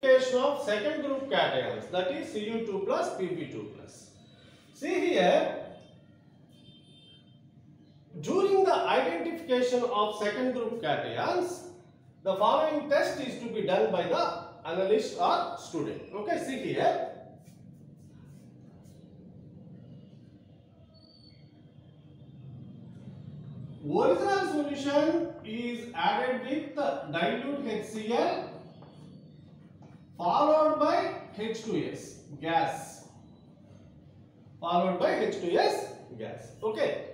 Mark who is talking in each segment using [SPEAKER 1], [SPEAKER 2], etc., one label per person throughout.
[SPEAKER 1] Of second group cations, that is Cu2 plus Pb2 plus. See here, during the identification of second group cations, the following test is to be done by the analyst or student. Okay, see here. Original solution is added with dilute HCl followed by H2S gas. Followed by H2S gas. Okay.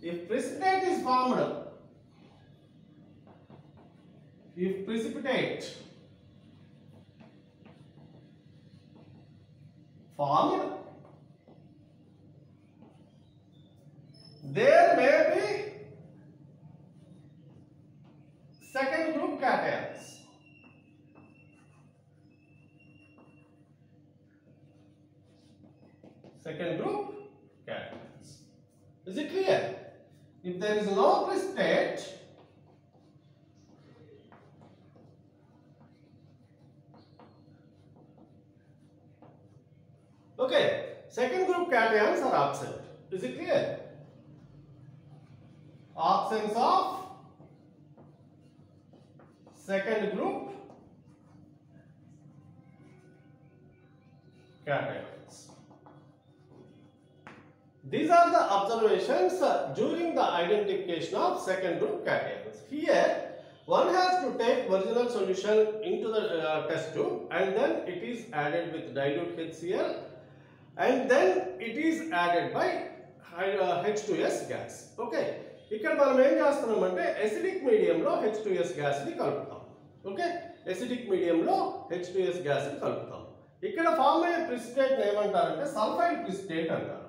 [SPEAKER 1] If precipitate is formed, there may be second group cations. Second group cations. Is it clear? If there is no precipitate, okay, second group cations are absent. Is it clear? Absence of second group cations. These are the observations during the identification of second group cations. Here, one has to take original solution into the test tube and then it is added with dilute HCl and then it is added by H2S gas. Okay. ఇక్కడ మనం ఏం చేస్తున్నామంటే acidic medium లో H2S gas ని కలుపుతాం. Okay, acidic medium లో H2S gas ని కలుపుతాం. ఇక్కడ ఫామ్ అయ్యే ప్రిసిపిటేట్ ఏమంటారంటే సల్ఫైడ్ ప్రిసిపిటేట్ అంటారు.